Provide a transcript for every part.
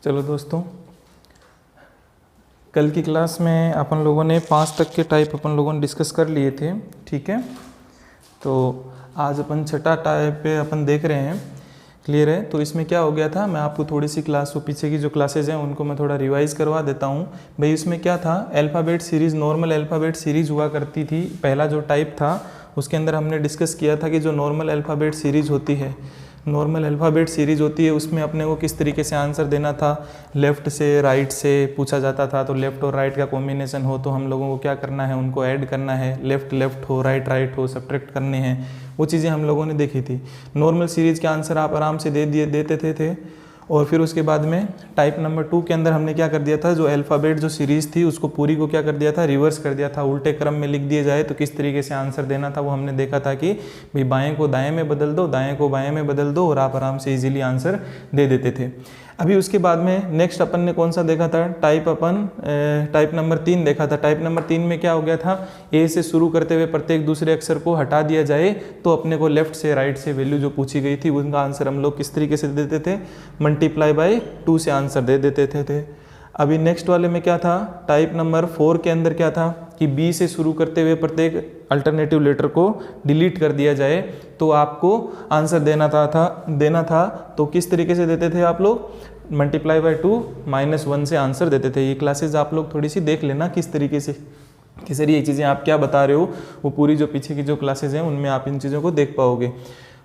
चलो दोस्तों, कल की क्लास में अपन लोगों ने 5 तक के टाइप अपन लोगों ने डिस्कस कर लिए थे। ठीक है, तो आज अपन छठा टाइप पे अपन देख रहे हैं। क्लियर है? तो इसमें क्या हो गया था, मैं आपको थोड़ी सी क्लास को पीछे की जो क्लासेज हैं उनको मैं थोड़ा रिवाइज करवा देता हूँ। भाई इसमें क्या था, alphabet series, normal alphabet series हुआ करती थी। पहला जो टाइप था उसके अंदर हमने डिस्कस किया था कि जो नॉर्मल अल्फ़ाबेट सीरीज़ होती है, नॉर्मल अल्फ़ाबेट सीरीज़ होती है, उसमें अपने को किस तरीके से आंसर देना था, लेफ़्ट से राइट से पूछा जाता था। तो लेफ़्ट और राइट का कॉम्बिनेशन हो तो हम लोगों को क्या करना है, उनको ऐड करना है। लेफ़्ट लेफ़्ट हो, राइट राइट हो, सब्ट्रैक्ट करने हैं। वो चीज़ें हम लोगों ने देखी थी। नॉर्मल सीरीज़ के आंसर आप आराम से देते थे। और फिर उसके बाद में टाइप नंबर 2 के अंदर हमने क्या कर दिया था, जो अल्फ़ाबेट जो सीरीज़ थी उसको पूरी को क्या कर दिया था, रिवर्स कर दिया था। उल्टे क्रम में लिख दिए जाए तो किस तरीके से आंसर देना था वो हमने देखा था कि भाई बाएं को दाएं में बदल दो, दाएं को बाएं में बदल दो और आप आराम से इजीली आंसर दे देते थे। अभी उसके बाद में नेक्स्ट अपन ने कौन सा देखा था, टाइप नंबर 3 देखा था। टाइप नंबर 3 में क्या हो गया था, ए से शुरू करते हुए प्रत्येक दूसरे अक्षर को हटा दिया जाए तो अपने को लेफ्ट से राइट से वैल्यू जो पूछी गई थी उनका आंसर हम लोग किस तरीके से देते थे, मल्टीप्लाई बाय 2 से आंसर दे देते थे। अभी नेक्स्ट वाले में क्या था, टाइप नंबर 4 के अंदर क्या था कि बी से शुरू करते हुए प्रत्येक अल्टरनेटिव लेटर को डिलीट कर दिया जाए तो आपको आंसर देना था। तो किस तरीके से देते थे आप लोग, मल्टीप्लाई बाय 2 -1 से आंसर देते थे। ये क्लासेस आप लोग थोड़ी सी देख लेना किस तरीके से ये चीज़ें आप क्या बता रहे हो, वो पूरी जो पीछे की जो क्लासेज हैं उनमें आप इन चीज़ों को देख पाओगे।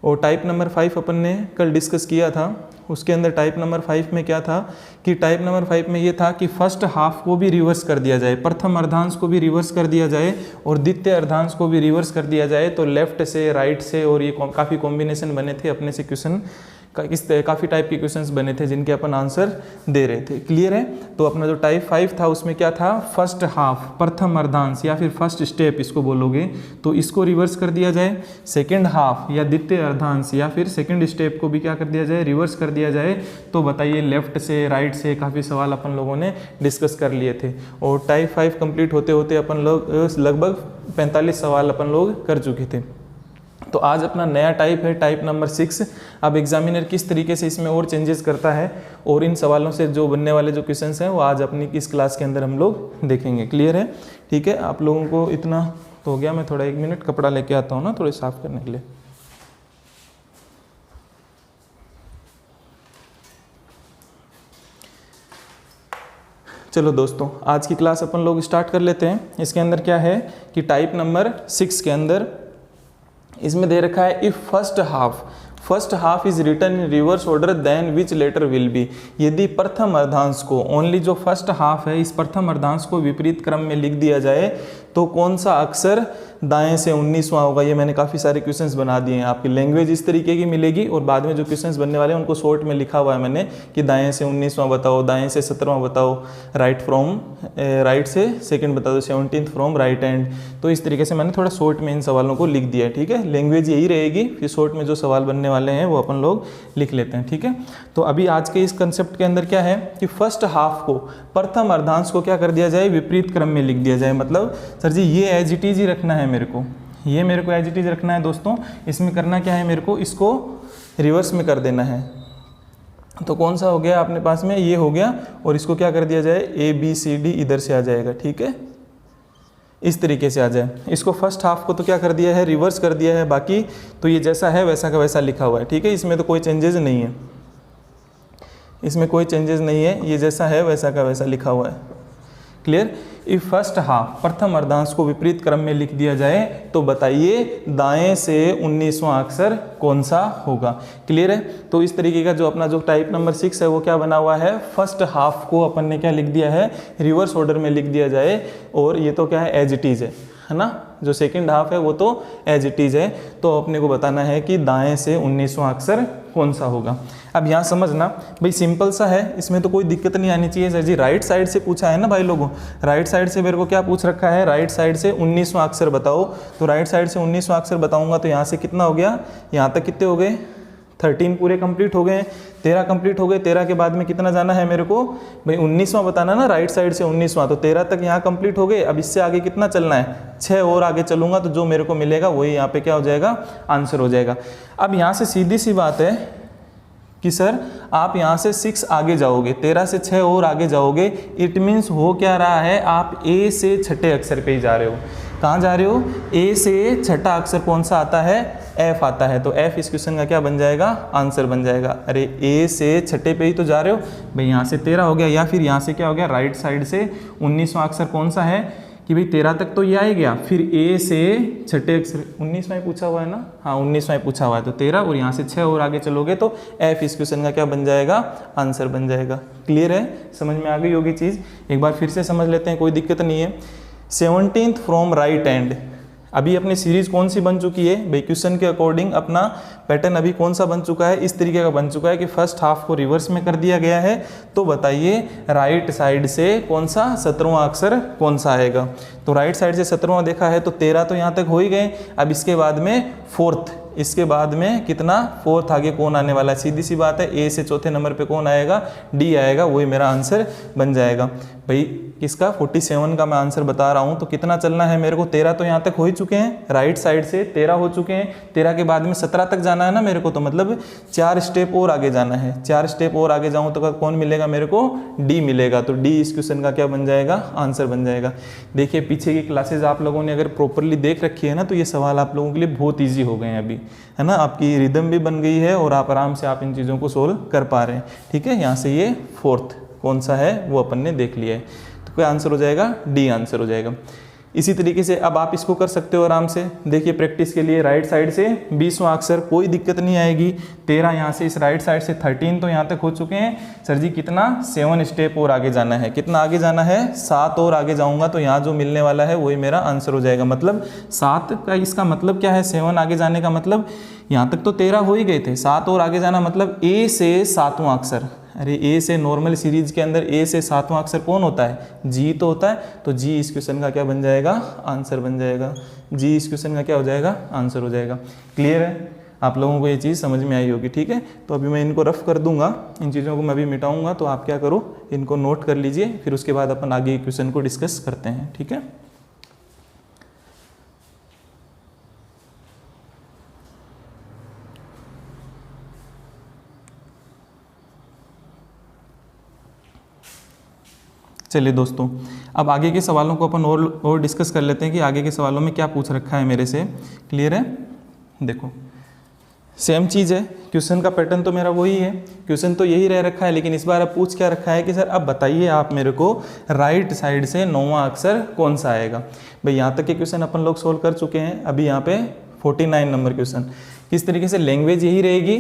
और टाइप नंबर 5 अपन ने कल डिस्कस किया था। उसके अंदर टाइप नंबर 5 में क्या था कि टाइप नंबर 5 में ये था कि फर्स्ट हाफ को भी रिवर्स कर दिया जाए, प्रथम अर्धांश को भी रिवर्स कर दिया जाए और द्वितीय अर्धांश को भी रिवर्स कर दिया जाए। तो लेफ्ट से राइट से, और ये काफ़ी कॉम्बिनेशन बने थे अपने से क्वेश्चन काफ़ी टाइप के क्वेश्चंस बने थे जिनके अपन आंसर दे रहे थे। क्लियर है? तो अपना जो टाइप 5 था उसमें क्या था, फर्स्ट हाफ, प्रथम अर्धांश या फिर फर्स्ट स्टेप इसको बोलोगे तो इसको रिवर्स कर दिया जाए। सेकंड हाफ या द्वितीय अर्धांश या फिर सेकंड स्टेप को भी क्या कर दिया जाए, रिवर्स कर दिया जाए। तो बताइए लेफ्ट से राइट से काफ़ी सवाल अपन लोगों ने डिस्कस कर लिए थे। और टाइप 5 कंप्लीट होते होते अपन लोग लगभग 45 सवाल अपन लोग कर चुके थे। तो आज अपना नया टाइप है, टाइप नंबर 6। अब एग्जामिनर किस तरीके से इसमें और चेंजेस करता है और इन सवालों से जो बनने वाले जो क्वेश्चंस हैं वो आज अपनी इस क्लास के अंदर हम लोग देखेंगे। क्लियर है? ठीक है, आप लोगों को इतना तो हो गया। मैं थोड़ा 1 मिनट कपड़ा लेके आता हूँ ना, थोड़े साफ करने के लिए। चलो दोस्तों, आज की क्लास अपन लोग स्टार्ट कर लेते हैं। इसके अंदर क्या है कि टाइप नंबर 6 के अंदर इसमें दे रखा है, if first half is written in reverse order then which letter will be. यदि प्रथम अर्धांश को, ओनली जो फर्स्ट हाफ है, इस प्रथम अर्धांश को विपरीत क्रम में लिख दिया जाए तो कौन सा अक्षर दाएं से 19वां होगा। ये मैंने काफ़ी सारे क्वेश्चंस बना दिए हैं। आपकी लैंग्वेज इस तरीके की मिलेगी और बाद में जो क्वेश्चंस बनने वाले हैं उनको शॉर्ट में लिखा हुआ है मैंने कि दाएं से 19वां बताओ, दाएं से 17वां बताओ, राइट से सेकंड बता दो, 17th फ्रॉम राइट एंड। तो इस तरीके से मैंने थोड़ा शॉर्ट में इन सवालों को लिख दिया है। ठीक है, लैंग्वेज यही रहेगी, फिर शॉर्ट में जो सवाल बनने वाले हैं वो अपन लोग लिख लेते हैं। ठीक है, तो अभी आज के इस कंसेप्ट के अंदर क्या है कि फर्स्ट हाफ को, प्रथम अर्धांश को क्या कर दिया जाए, विपरीत क्रम में लिख दिया जाए। मतलब सर जी ये एज इट इज ही रखना है मेरे को, ये मेरे को एज इट इज रखना है दोस्तों। इसमें करना क्या है, मेरे को इसको रिवर्स में कर देना है। तो कौन सा हो गया अपने पास में, ये हो गया, और इसको क्या कर दिया जाए, ABCD इधर से आ जाएगा। ठीक है, इस तरीके से आ जाए। इसको फर्स्ट हाफ को तो क्या कर दिया है, रिवर्स कर दिया है। बाकी तो ये जैसा है वैसा का वैसा लिखा हुआ है। ठीक है, इसमें तो कोई चेंजेस नहीं है, इसमें कोई चेंजेस नहीं है, ये जैसा है वैसा का वैसा लिखा हुआ है। क्लियर? इफ फर्स्ट हाफ, प्रथम अर्धांश को विपरीत क्रम में लिख दिया जाए तो बताइए दाएं से 19वां अक्षर कौन सा होगा। क्लियर है? तो इस तरीके का जो अपना जो टाइप नंबर 6 है वो क्या बना हुआ है, फर्स्ट हाफ को अपन ने क्या लिख दिया है, रिवर्स ऑर्डर में लिख दिया जाए। और ये तो क्या है, एज इट इज है ना। जो सेकंड हाफ है वो तो एज इट इज है। तो अपने को बताना है कि दाएं से 19वां अक्षर कौन सा होगा। अब यहाँ समझना भाई, सिंपल सा है, इसमें तो कोई दिक्कत नहीं आनी चाहिए। सर जी राइट साइड से पूछा है ना भाई लोगों, राइट साइड से मेरे को क्या पूछ रखा है, राइट साइड से 19वां अक्षर बताओ। तो राइट साइड से 19वां अक्षर बताऊंगा तो यहाँ से कितना हो गया, यहाँ तक कितने हो गए, 13 पूरे कंप्लीट हो गए, 13 कंप्लीट हो गए। 13 के बाद में कितना जाना है मेरे को भाई, 19वां बताना ना, राइट साइड से 19वां। तो 13 तक यहाँ कंप्लीट हो गए। अब इससे आगे कितना चलना है, 6 और आगे चलूंगा तो जो मेरे को मिलेगा वही यहाँ पे क्या हो जाएगा, आंसर हो जाएगा। अब यहाँ से सीधी सी बात है कि सर आप यहाँ से 6 आगे जाओगे, 13 से 6 और आगे जाओगे, इट मीन्स हो क्या रहा है, आप ए से छठे अक्षर पे ही जा रहे हो। कहाँ जा रहे हो? ए से छठा अक्षर कौन सा आता है? एफ आता है। तो एफ इस क्वेश्चन का क्या बन जाएगा? आंसर बन जाएगा। अरे ए से छठे पे ही तो जा रहे हो भाई, यहाँ से 13 हो गया, या फिर यहाँ से क्या हो गया, राइट साइड से 19वां अक्षर कौन सा है कि भाई 13 तक तो ये आ गया, फिर ए से छठे अक्षर 19वां ही पूछा हुआ है ना, हाँ 19वां ही पूछा हुआ है, तो 13 और यहाँ से 6 और आगे चलोगे तो एफ इस क्वेश्चन का क्या बन जाएगा? आंसर बन जाएगा। क्लियर है? समझ में आ गई होगी चीज़। एक बार फिर से समझ लेते हैं, कोई दिक्कत नहीं है। 17th फ्रॉम राइट हैंड, अभी अपनी सीरीज कौन सी बन चुकी है भाई? क्वेश्चन के अकॉर्डिंग अपना पैटर्न अभी कौन सा बन चुका है? इस तरीके का बन चुका है कि फर्स्ट हाफ को रिवर्स में कर दिया गया है। तो बताइए राइट साइड से कौन सा 17वां अक्षर कौन सा आएगा? तो राइट साइड से 17वां देखा है तो 13 तो यहाँ तक हो ही गए। अब इसके बाद में फोर्थ, इसके बाद में कितना? फोर्थ आगे कौन आने वाला है? सीधी सी बात है, ए से चौथे नंबर पे कौन आएगा? डी आएगा, वही मेरा आंसर बन जाएगा। भाई किसका? 47 का मैं आंसर बता रहा हूँ। तो कितना चलना है मेरे को? 13 तो यहाँ तक हो ही चुके हैं, राइट साइड से 13 हो चुके हैं, 13 के बाद में 17 तक जाना है ना मेरे को, तो मतलब 4 स्टेप और आगे जाना है। 4 स्टेप और आगे जाऊँ तो कौन मिलेगा मेरे को? डी मिलेगा। तो डी इस क्वेश्चन का क्या बन जाएगा? आंसर बन जाएगा। देखिए पीछे की क्लासेज आप लोगों ने अगर प्रॉपरली देख रखी है ना, तो ये सवाल आप लोगों के लिए बहुत ईजी हो गए हैं अभी, है ना। आपकी रिदम भी बन गई है और आप आराम से आप इन चीज़ों को सोल्व कर पा रहे हैं। ठीक है, यहाँ से ये फोर्थ कौन सा है वो अपन ने देख लिया है, तो क्या आंसर हो जाएगा? डी आंसर हो जाएगा। इसी तरीके से अब आप इसको कर सकते हो आराम से। देखिए प्रैक्टिस के लिए राइट साइड से 20वां अक्षर, कोई दिक्कत नहीं आएगी। 13 यहाँ से इस राइट साइड से 13 तो यहाँ तक हो चुके हैं। सर जी कितना? 7 स्टेप और आगे जाना है। कितना आगे जाना है? 7 और आगे जाऊँगा तो यहाँ जो मिलने वाला है वही मेरा आंसर हो जाएगा। मतलब 7 का इसका मतलब क्या है? 7 आगे जाने का मतलब यहाँ तक तो 13 हो ही गए थे, 7 और आगे जाना मतलब ए से 7वां अक्षर। अरे ए से नॉर्मल सीरीज के अंदर ए से 7वां अक्षर कौन होता है? जी तो होता है। तो जी इस क्वेश्चन का क्या बन जाएगा? आंसर बन जाएगा। जी इस क्वेश्चन का क्या हो जाएगा? आंसर हो जाएगा। क्लियर है? आप लोगों को ये चीज़ समझ में आई होगी। ठीक है, तो अभी मैं इनको रफ कर दूंगा, इन चीज़ों को मैं अभी मिटाऊंगा, तो आप क्या करो, इनको नोट कर लीजिए, फिर उसके बाद अपन आगे क्वेश्चन को डिस्कस करते हैं। ठीक है, चलिए दोस्तों, अब आगे के सवालों को अपन और डिस्कस कर लेते हैं कि आगे के सवालों में क्या पूछ रखा है मेरे से। क्लियर है? देखो सेम चीज़ है, क्वेश्चन का पैटर्न तो मेरा वही है, क्वेश्चन तो यही रह रखा है, लेकिन इस बार अब पूछ क्या रखा है कि सर अब बताइए आप मेरे को राइट साइड से 9वां अक्षर कौन सा आएगा। भाई यहाँ तक के क्वेश्चन अपन लोग सोल्व कर चुके हैं। अभी यहाँ पे 49 नंबर क्वेश्चन किस तरीके से, लैंग्वेज यही रहेगी।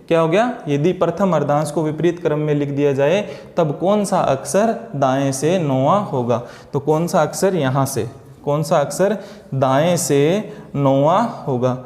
क्या हो गया? यदि प्रथम अर्धांश को विपरीत क्रम में लिख दिया जाए तब कौन सा अक्षर दाएं से 9वां होगा। तो कौन सा अक्षर यहाँ से, कौन सा अक्षर दाएं से 9वां होगा।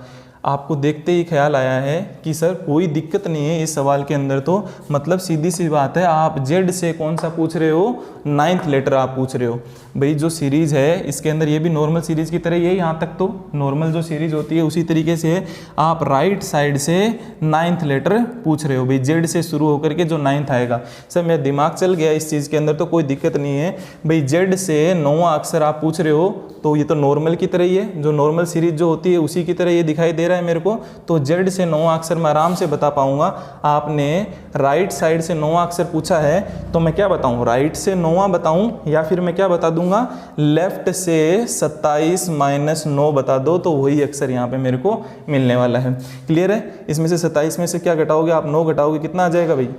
आपको देखते ही ख्याल आया है कि सर कोई दिक्कत नहीं है इस सवाल के अंदर, तो मतलब सीधी सी बात है, आप जेड से कौन सा पूछ रहे हो? 9th लेटर आप पूछ रहे हो। भाई जो सीरीज है इसके अंदर ये भी नॉर्मल सीरीज की तरह ही है, यहाँ तक तो नॉर्मल जो सीरीज होती है उसी तरीके से है। आप राइट साइड से 9th लेटर पूछ रहे हो, भाई जेड से शुरू होकर के जो 9th आएगा। सर मेरा दिमाग चल गया इस चीज़ के अंदर, तो कोई दिक्कत नहीं है। भाई जेड से 9वां अक्षर आप पूछ रहे हो, तो ये तो नॉर्मल की तरह ही है, जो नॉर्मल सीरीज जो होती है उसी की तरह ये दिखाई दे रहा है मेरे को। तो जेड से 9वां अक्षर मैं आराम से बता पाऊंगा। आपने राइट साइड से 9वां अक्षर पूछा है, तो मैं क्या बताऊं? राइट से 9वां बताऊं, या फिर मैं क्या बता दूंगा? लेफ्ट से 27 - 9 बता दो, तो वही अक्षर यहाँ पे मेरे को मिलने वाला है। क्लियर है? इसमें से 27 में से क्या घटाओगे आप? 9 घटाओगे, कितना आ जाएगा भाई?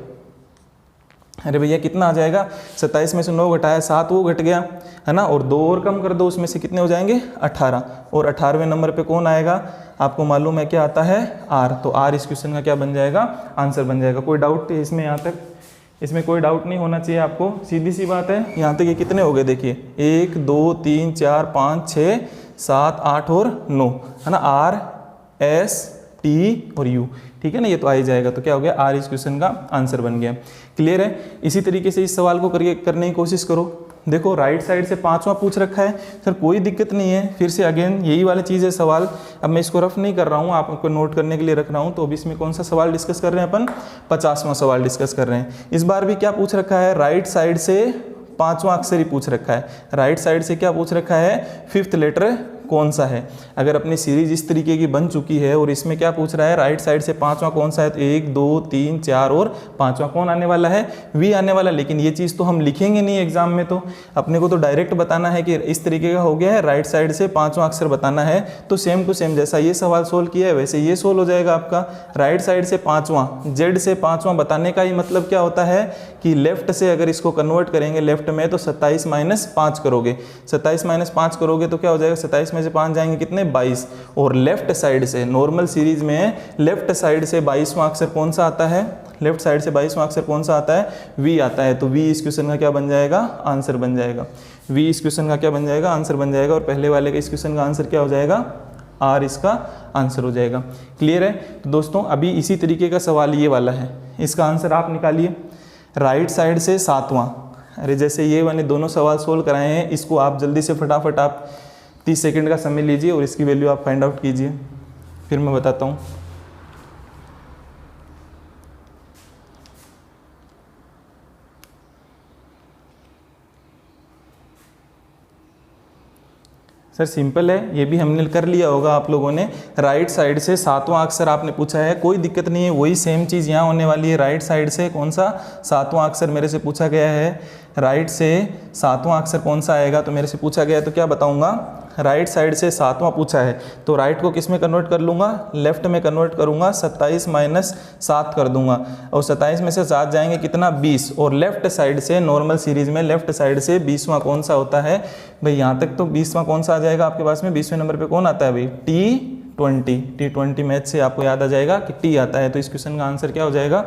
अरे भैया कितना आ जाएगा? 27 में से 9 घटाया 7, वो घट गया, है ना, और 2 और कम कर दो, उसमें से कितने हो जाएंगे? 18। और 18वें नंबर पे कौन आएगा? आपको मालूम है क्या आता है? आर। तो आर इस क्वेश्चन का क्या बन जाएगा? आंसर बन जाएगा। कोई डाउट इसमें? यहाँ तक इसमें कोई डाउट नहीं होना चाहिए आपको, सीधी सी बात है। यहाँ तक ये कितने हो गए? देखिए 1 2 3 4 5 6 7 8 और 9, है ना। आर एस टी और यू, ठीक है ना, ये तो आ ही जाएगा। तो क्या हो गया? आर इस क्वेश्चन का आंसर बन गया। क्लियर है? इसी तरीके से इस सवाल को करने की कोशिश करो। देखो राइट साइड से 5वां पूछ रखा है, सर कोई दिक्कत नहीं है, फिर से अगेन यही वाली चीज़ है सवाल। अब मैं इसको रफ नहीं कर रहा हूँ, आपको नोट करने के लिए रख रहा हूँ। तो अभी इसमें कौन सा सवाल डिस्कस कर रहे हैं अपन? 50वां सवाल डिस्कस कर रहे हैं। इस बार भी क्या पूछ रखा है? राइट साइड से 5वां अक्षर ही पूछ रखा है। राइट साइड से क्या पूछ रखा है? 5th लेटर कौन सा है। अगर अपनी सीरीज इस तरीके की बन चुकी है और इसमें क्या पूछ रहा है, राइट साइड से पांचवा कौन सा है, तो 1 2 3 4 और पांचवा कौन आने वाला है, वी आने वाला। लेकिन ये चीज़ तो हम लिखेंगे नहीं एग्जाम में, तो अपने को तो डायरेक्ट बताना है कि इस तरीके का हो गया है, राइट साइड से पांचवा अक्षर बताना है। तो सेम टू सेम जैसा ये सवाल सोल्व किया है वैसे ये सोल्व हो जाएगा आपका। राइट साइड से पांचवा, जेड से पांचवा बताने का ही मतलब क्या होता है कि लेफ्ट से अगर इसको कन्वर्ट करेंगे लेफ्ट में तो 27 - 5 करोगे, 27 - 5 करोगे तो क्या हो जाएगा, 27 में से 5 जाएंगे कितने, 22। और लेफ्ट साइड से नॉर्मल सीरीज में लेफ्ट साइड से 22वां अक्षर कौन सा आता है, लेफ्ट साइड से 22वां अक्षर कौन सा आता है, वी आता है। तो वी इस क्वेश्चन का क्या बन जाएगा, आंसर बन जाएगा। वी इस क्वेश्चन का क्या बन जाएगा, आंसर बन जाएगा। और पहले वाले का इस क्वेश्चन का आंसर क्या हो जाएगा, आर इसका आंसर हो जाएगा। क्लियर है। तो दोस्तों अभी इसी तरीके का सवाल ये वाला है, इसका आंसर आप निकालिए। राइट साइड से सातवां, अरे जैसे ये मैंने दोनों सवाल सोल्व कराए हैं, इसको आप जल्दी से फटाफट आप 30 सेकंड का समय लीजिए और इसकी वैल्यू आप फाइंड आउट कीजिए, फिर मैं बताता हूँ। सर सिंपल है, ये भी हमने कर लिया होगा आप लोगों ने। राइट साइड से सातवां अक्षर आपने पूछा है, कोई दिक्कत नहीं है, वही सेम चीज़ यहाँ होने वाली है। राइट साइड से कौन सा सातवां अक्षर मेरे से पूछा गया है, राइट से सातवां अक्षर कौन सा आएगा तो मेरे से पूछा गया है, तो क्या बताऊंगा, राइट साइड से सातवां पूछा है तो राइट को किस में कन्वर्ट कर लूँगा, लेफ्ट में कन्वर्ट करूँगा, 27 - 7 कर दूंगा और 27 में से 7 जाएंगे कितना, 20। और लेफ्ट साइड से नॉर्मल सीरीज में लेफ्ट साइड से 20वां कौन सा होता है भाई, यहाँ तक तो 20वां कौन सा आ जाएगा आपके पास में, 20वें नंबर पे कौन आता है भाई, T20 मैथ से आपको याद आ जाएगा कि टी आता है। तो इस क्वेश्चन का आंसर क्या हो जाएगा,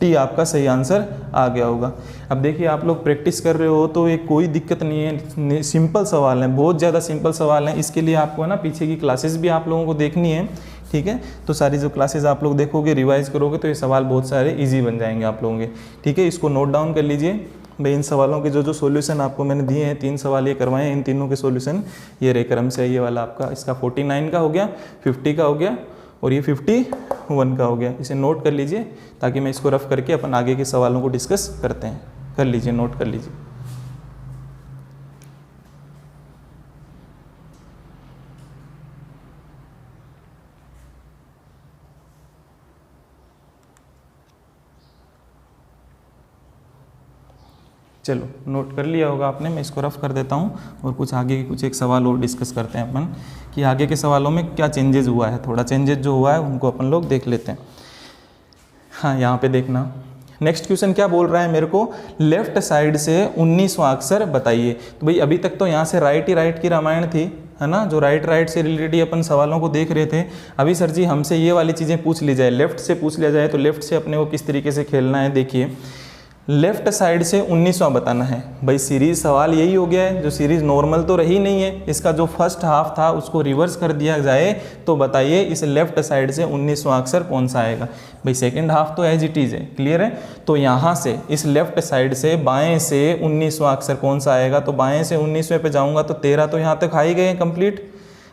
टी आपका सही आंसर आ गया होगा। अब देखिए आप लोग प्रैक्टिस कर रहे हो तो ये कोई दिक्कत नहीं है, सिंपल सवाल है, बहुत ज़्यादा सिंपल सवाल है। इसके लिए आपको है ना पीछे की क्लासेस भी आप लोगों को देखनी है, ठीक है। तो सारी जो क्लासेस आप लोग देखोगे, रिवाइज करोगे तो ये सवाल बहुत सारे ईजी बन जाएंगे आप लोगों के, ठीक है। इसको नोट डाउन कर लीजिए भाई। इन सवालों के जो सॉल्यूशन आपको मैंने दिए हैं, 3 सवाल ये करवाए हैं, इन तीनों के सॉल्यूशन ये रे क्रम से, ये वाला आपका इसका 49 का हो गया, 50 का हो गया और ये 51 का हो गया। इसे नोट कर लीजिए ताकि मैं इसको रफ करके अपन आगे के सवालों को डिस्कस करते हैं। कर लीजिए, नोट कर लीजिए। चलो नोट कर लिया होगा आपने, मैं इसको रफ कर देता हूँ और कुछ आगे के कुछ एक सवाल और डिस्कस करते हैं अपन कि आगे के सवालों में क्या चेंजेस हुआ है। थोड़ा चेंजेस जो हुआ है उनको अपन लोग देख लेते हैं। हाँ यहाँ पे देखना, नेक्स्ट क्वेश्चन क्या बोल रहा है मेरे को, लेफ्ट साइड से 19वां अक्षर बताइए। तो भाई अभी तक तो यहाँ से राइट ही राइट की रामायण थी, है ना, जो राइट से रिलेटेड अपन सवालों को देख रहे थे। अभी सर जी हमसे ये वाली चीज़ें पूछ ली जाए, लेफ्ट से पूछ लिया जाए तो लेफ्ट से अपने को किस तरीके से खेलना है। देखिए लेफ्ट साइड से 19वां बताना है भाई, सीरीज सवाल यही हो गया है, जो सीरीज नॉर्मल तो रही नहीं है, इसका जो फर्स्ट हाफ था उसको रिवर्स कर दिया जाए तो बताइए इस लेफ्ट साइड से 19वां अक्षर कौन सा आएगा भाई। सेकंड हाफ तो एज इट इज़ है, क्लियर है। तो यहाँ से इस लेफ्ट साइड से बाएं से 19वां अक्षर कौन सा आएगा, तो बाएं से 19वें पे जाऊँगा तो 13 तो यहाँ तक आ ही गए हैं कंप्लीट,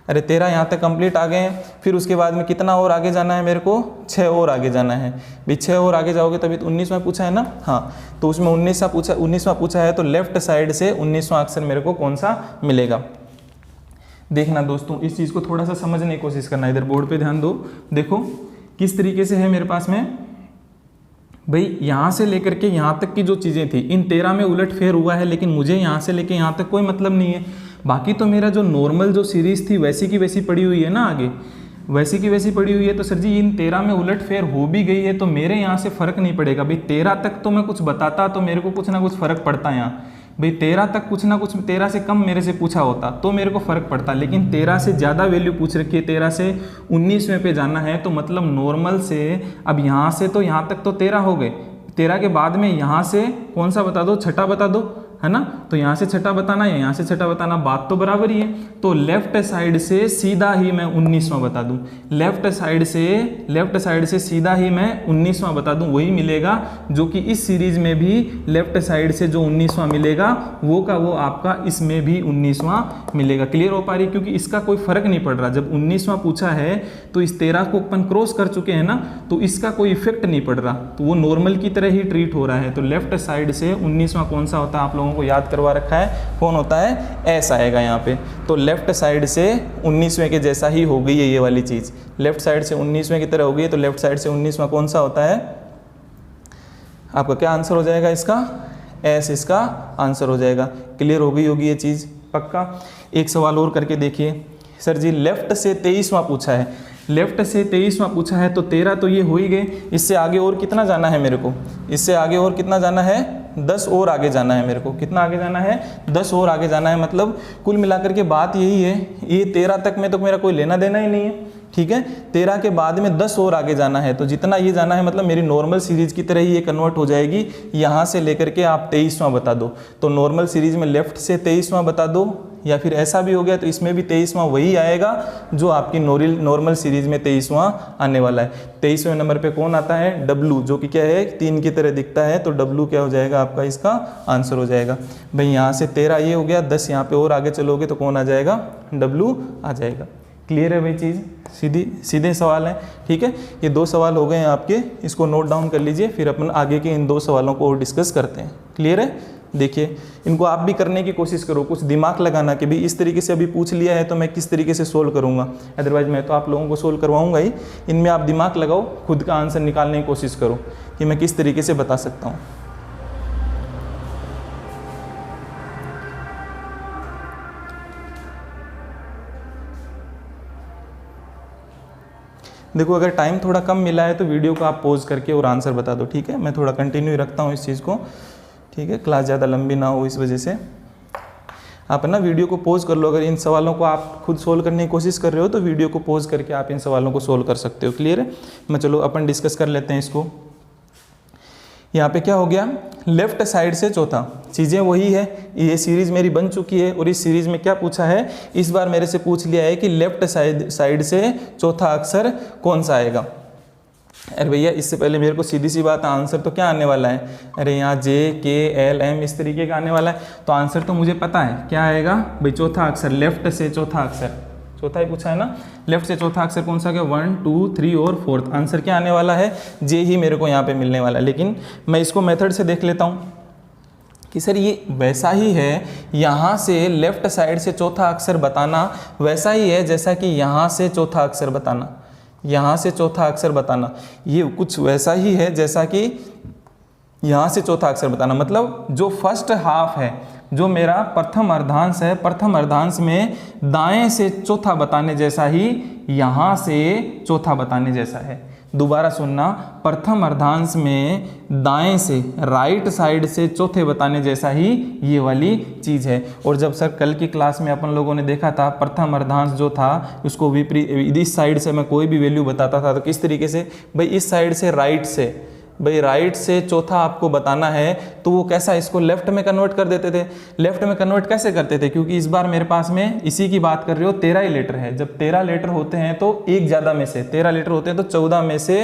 अरे 13 यहाँ तक कंप्लीट आ गए हैं। फिर उसके बाद में कितना और आगे जाना है मेरे को, 6 और आगे जाना है भाई। 6 और आगे जाओगे तभी तो 19वां पूछा है ना, हाँ तो उसमें 19वां पूछा है तो लेफ्ट साइड से 19वां अक्षर मेरे को कौन सा मिलेगा। देखना दोस्तों इस चीज़ को थोड़ा सा समझने की कोशिश करना, इधर बोर्ड पे ध्यान दो। देखो किस तरीके से है मेरे पास में भाई, यहाँ से लेकर के यहाँ तक की जो चीज़ें थी इन 13 में उलट फेर हुआ है, लेकिन मुझे यहाँ से लेके यहाँ तक कोई मतलब नहीं है। बाकी तो मेरा जो नॉर्मल जो सीरीज़ थी वैसी की वैसी पड़ी हुई है ना, आगे वैसी की वैसी पड़ी हुई है। तो सर जी इन 13 में उलट फेर हो भी गई है तो मेरे यहाँ से फ़र्क नहीं पड़ेगा भाई। 13 तक तो मैं कुछ बताता तो मेरे को कुछ ना कुछ फ़र्क पड़ता है यहाँ भाई। 13 तक कुछ ना कुछ, 13 से कम मेरे से पूछा होता तो मेरे को फ़र्क पड़ता, लेकिन 13 से ज़्यादा वैल्यू पूछ रखी है, 13 से 19वें पे जाना है। तो मतलब नॉर्मल से अब यहाँ से तो यहाँ तक तो 13 हो गए, 13 के बाद में यहाँ से कौन सा बता दो, छठा बता दो, है ना। तो यहाँ से छठा बताना या यहाँ से छठा बताना, बात तो बराबर ही है। तो लेफ्ट साइड से सीधा ही मैं 19वां बता दूँ, लेफ्ट साइड से सीधा ही मैं 19वां बता दूँ, वही मिलेगा जो कि इस सीरीज में भी लेफ्ट साइड से जो 19वां मिलेगा वो का वो आपका इसमें भी 19वां मिलेगा। क्लियर हो पा रही, क्योंकि इसका कोई फर्क नहीं पड़ रहा। जब 19वां पूछा है तो इस 13 को अपन क्रॉस कर चुके हैं ना, तो इसका कोई इफेक्ट नहीं पड़ रहा, तो वो नॉर्मल की तरह ही ट्रीट हो रहा है। तो लेफ्ट साइड से 19वां कौन सा होता है आप लोगों लोगों को याद करवा रखा है, कौन होता है, एस आएगा यहाँ पे। तो लेफ्ट साइड से 19वें के जैसा ही हो गई है ये वाली चीज़, लेफ्ट साइड से 19वें की तरह हो गई है। तो लेफ्ट साइड से 19वां कौन सा होता है, आपका क्या आंसर हो जाएगा इसका, एस इसका आंसर हो जाएगा। क्लियर हो गई होगी ये चीज़, पक्का। एक सवाल और करके देखिए। सर जी लेफ्ट से 23वां पूछा है, लेफ्ट से 23वां पूछा है तो 13 तो ये हो ही गए, इससे आगे और कितना जाना है मेरे को, इससे आगे और कितना जाना है, 10 और आगे जाना है मेरे को। कितना आगे जाना है, 10 और आगे जाना है। मतलब कुल मिलाकर के बात यही है, ये 13 तक में तो मेरा कोई लेना देना ही नहीं है, ठीक है। 13 के बाद में 10 और आगे जाना है, तो जितना ये जाना है मतलब मेरी नॉर्मल सीरीज की तरह ही ये कन्वर्ट हो जाएगी। यहाँ से लेकर के आप 23वां बता दो, तो नॉर्मल सीरीज में लेफ्ट से 23वां बता दो, या फिर ऐसा भी हो गया तो इसमें भी 23वां वही आएगा जो आपकी नॉर्मल सीरीज में 23वां आने वाला है। 23वें नंबर पे कौन आता है, डब्लू, जो कि क्या है 3 की तरह दिखता है, तो डब्लू क्या हो जाएगा आपका, इसका आंसर हो जाएगा। भाई यहाँ से 13 ये हो गया, 10 यहाँ पे और आगे चलोगे तो कौन आ जाएगा, डब्लू आ जाएगा। क्लियर है भाई चीज़, सीधे सवाल है, ठीक है। ये 2 सवाल हो गए हैं आपके, इसको नोट डाउन कर लीजिए, फिर अपन आगे के इन 2 सवालों को और डिस्कस करते हैं। क्लियर है, देखिए इनको आप भी करने की कोशिश करो, कुछ दिमाग लगाना कि भी इस तरीके से अभी पूछ लिया है तो मैं किस तरीके से सोल्व करूंगा, अदरवाइज मैं तो आप लोगों को सोल्व करवाऊंगा ही। इनमें आप दिमाग लगाओ, खुद का आंसर निकालने की कोशिश करो कि मैं किस तरीके से बता सकता हूँ। देखो अगर टाइम थोड़ा कम मिला है तो वीडियो को आप पॉज करके और आंसर बता दो, ठीक है। मैं थोड़ा कंटिन्यू रखता हूँ इस चीज़ को, ठीक है, क्लास ज़्यादा लंबी ना हो, इस वजह से आप ना वीडियो को पॉज कर लो। अगर इन सवालों को आप खुद सोल्व करने की कोशिश कर रहे हो तो वीडियो को पॉज करके आप इन सवालों को सोल्व कर सकते हो। क्लियर है, मैं चलो अपन डिस्कस कर लेते हैं इसको। यहाँ पे क्या हो गया, लेफ्ट साइड से चौथा, चीज़ें वही है, ये सीरीज़ मेरी बन चुकी है और इस सीरीज़ में क्या पूछा है, इस बार मेरे से पूछ लिया है कि लेफ्ट साइड से चौथा अक्षर कौन सा आएगा। अरे भैया इससे पहले मेरे को सीधी सी बात, आंसर तो क्या आने वाला है, अरे यहाँ JKLM इस तरीके का आने वाला है, तो आंसर तो मुझे पता है क्या आएगा भाई, चौथा अक्षर, लेफ्ट से चौथा अक्षर, चौथा ही पूछा है ना, लेफ्ट से चौथा अक्षर कौन सा, क्या 1 2 3 और 4th, आंसर क्या आने वाला है, जे ही मेरे को यहाँ पे मिलने वाला है। लेकिन मैं इसको मेथड से देख लेता हूँ कि सर ये वैसा ही है, यहाँ से लेफ्ट साइड से चौथा अक्षर बताना वैसा ही है जैसा कि यहाँ से चौथा अक्षर बताना, यहाँ से चौथा अक्षर बताना, ये कुछ वैसा ही है जैसा कि यहाँ से चौथा अक्षर बताना। मतलब जो फर्स्ट हाफ है, जो मेरा प्रथम अर्धांश है, प्रथम अर्धांश में दाएं से चौथा बताने जैसा ही यहाँ से चौथा बताने जैसा है। दोबारा सुनना, प्रथम अर्धांश में दाएं से, राइट साइड से चौथे बताने जैसा ही ये वाली चीज़ है। और जब सर कल की क्लास में अपन लोगों ने देखा था, प्रथम अर्धांश जो था उसको विपरीत, इस साइड से मैं कोई भी वैल्यू बताता था तो किस तरीके से, भाई इस साइड से राइट से, भाई राइट से चौथा आपको बताना है तो वो कैसा, इसको लेफ्ट में कन्वर्ट कर देते थे। लेफ्ट में कन्वर्ट कैसे करते थे, क्योंकि इस बार मेरे पास में इसी की बात कर रहे हो, 13 ही लेटर है। जब 13 लेटर होते हैं तो एक ज़्यादा में से, 13 लेटर होते हैं तो 14 में से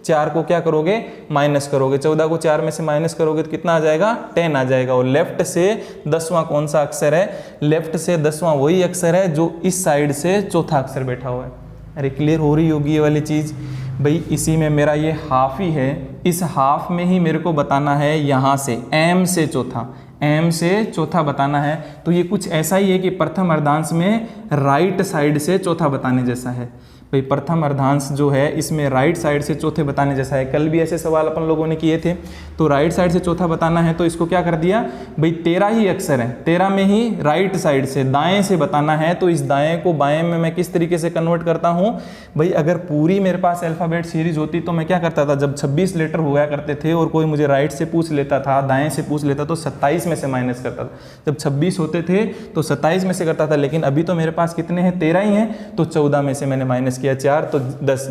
4 को क्या करोगे, माइनस करोगे। 14 को 4 में से माइनस करोगे तो कितना आ जाएगा, 10 आ जाएगा। और लेफ्ट से 10वां कौन सा अक्षर है, लेफ्ट से 10वां वही अक्षर है जो इस साइड से चौथा अक्षर बैठा हुआ है। अरे क्लियर हो रही होगी ये वाली चीज़, भाई इसी में मेरा ये हाफ ही है, इस हाफ में ही मेरे को बताना है यहाँ से एम से चौथा, एम से चौथा बताना है। तो ये कुछ ऐसा ही है कि प्रथम अर्धांश में राइट साइड से चौथा बताने जैसा है। भाई प्रथम अर्धांश जो है इसमें राइट साइड से चौथे बताने जैसा है। कल भी ऐसे सवाल अपन लोगों ने किए थे। तो राइट साइड से चौथा बताना है तो इसको क्या कर दिया, भाई 13 ही अक्षर है, 13 में ही राइट साइड से दाएं से बताना है तो इस दाएं को बाएं में मैं किस तरीके से कन्वर्ट करता हूँ। भाई अगर पूरी मेरे पास अल्फ़ाबेट सीरीज होती तो मैं क्या करता था, जब 26 लेटर हुआ करते थे और कोई मुझे राइट से पूछ लेता था, दाएँ से पूछ लेता तो 27 में से माइनस करता था। जब 26 होते थे तो 27 में से करता था, लेकिन अभी तो मेरे पास कितने हैं, 13 ही हैं, तो 14 में से मैंने माइनस किया 4, तो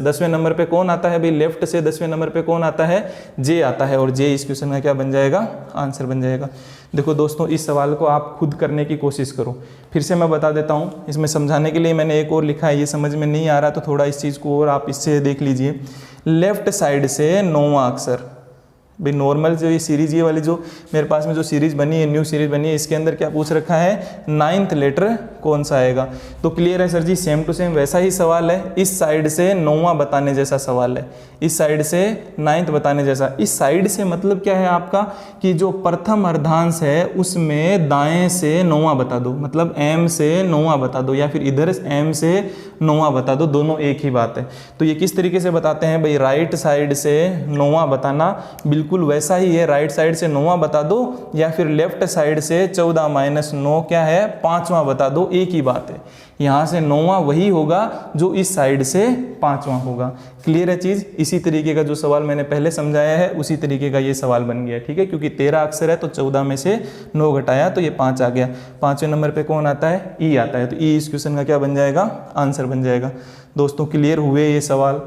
10वें नंबर पे कौन आता है भाई, लेफ्ट से 10वें नंबर पे कौन आता है, जे आता है। और जे इस क्वेश्चन का क्या बन जाएगा, आंसर बन जाएगा। देखो दोस्तों इस सवाल को आप खुद करने की कोशिश करो। फिर से मैं बता देता हूँ, इसमें समझाने के लिए मैंने एक और लिखा है, ये समझ में नहीं आ रहा तो थोड़ा इस चीज़ को और आप इससे देख लीजिए। लेफ्ट साइड से 9वां अक्षर, भाई नॉर्मल जो ये सीरीज, ये वाली जो मेरे पास में जो सीरीज बनी है, न्यू सीरीज बनी है, इसके अंदर क्या पूछ रखा है, 9th लेटर कौन सा आएगा। तो क्लियर है sir ji, same to same वैसा ही सवाल है, इस साइड से 9वां बताने जैसा सवाल है, इस साइड से 9th बताने जैसा। इस साइड से मतलब क्या है आपका कि जो प्रथम अर्धांश है उसमें दाएं से 9वां बता दो, मतलब m से 9वां बता दो, या फिर इधर m से 9वां बता दो, दोनों एक ही बात है। तो ये किस तरीके से बताते हैं भाई, राइट साइड से 9वां बताना बिल्कुल वैसा ही है, राइट साइड से 9वां बता दो, या फिर लेफ्ट साइड से 14 - 9 क्या है, 5वां बता दो, एक ही बात है। यहाँ से 9वां वही होगा जो इस साइड से 5वां होगा। क्लियर है चीज़। इसी तरीके का जो सवाल मैंने पहले समझाया है उसी तरीके का ये सवाल बन गया, ठीक है, क्योंकि 13 अक्षर है तो 14 में से 9 घटाया तो ये 5 आ गया। 5वें नंबर पे कौन आता है, ई आता है, तो ई इस क्वेश्चन का क्या बन जाएगा, आंसर बन जाएगा। दोस्तों क्लियर हुए ये सवाल,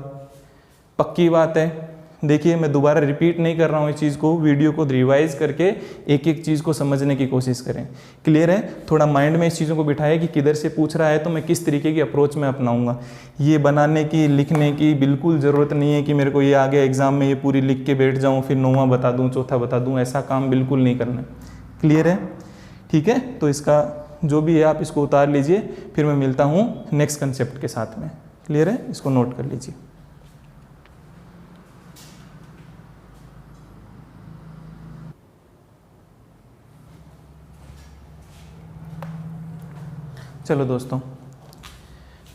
पक्की बात है। देखिए मैं दोबारा रिपीट नहीं कर रहा हूँ इस चीज़ को, वीडियो को रिवाइज करके एक एक चीज़ को समझने की कोशिश करें। क्लियर है, थोड़ा माइंड में इस चीज़ों को बिठाए कि किधर से पूछ रहा है तो मैं किस तरीके की अप्रोच में अपनाऊंगा। ये बनाने की, लिखने की बिल्कुल ज़रूरत नहीं है कि मेरे को ये आ गया एग्जाम में ये पूरी लिख के बैठ जाऊँ, फिर 9वां बता दूँ, चौथा बता दूँ, ऐसा काम बिल्कुल नहीं करना। क्लियर है, ठीक है। तो इसका जो भी है आप इसको उतार लीजिए, फिर मैं मिलता हूँ नेक्स्ट कंसेप्ट के साथ में। क्लियर है, इसको नोट कर लीजिए। चलो दोस्तों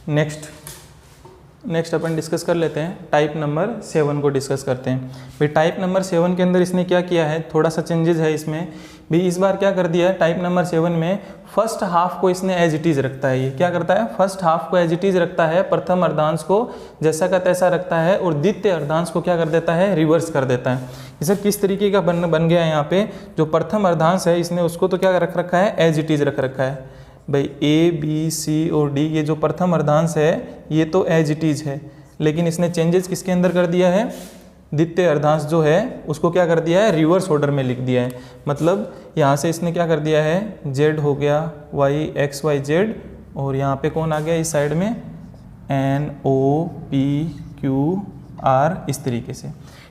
नेक्स्ट अपन डिस्कस कर लेते हैं, टाइप नंबर 7 को डिस्कस करते हैं। भाई टाइप नंबर 7 के अंदर इसने क्या किया है, थोड़ा सा चेंजेस है इसमें भी। इस बार क्या कर दिया है, टाइप नंबर 7 में फर्स्ट हाफ को इसने एज इट इज़ रखता है। ये क्या करता है, फर्स्ट हाफ को एज इट इज़ रखता है, प्रथम अर्धांश को जैसा का तैसा रखता है, और द्वितीय अर्धांश को क्या कर देता है, रिवर्स कर देता है। ये सब किस तरीके का बन गया है यहाँ पे, जो प्रथम अर्धांश है इसने उसको तो क्या रख रखा है, एज इट इज़ रख रखा है। भाई ए बी सी और डी, ये जो प्रथम अर्धांश है ये तो एज इट इज है, लेकिन इसने चेंजेस किसके अंदर कर दिया है, द्वितीय अर्धांश जो है उसको क्या कर दिया है, रिवर्स ऑर्डर में लिख दिया है। मतलब यहाँ से इसने क्या कर दिया है, जेड हो गया वाई एक्स वाई जेड, और यहाँ पे कौन आ गया इस साइड में, N O P Q R, इस तरीके से।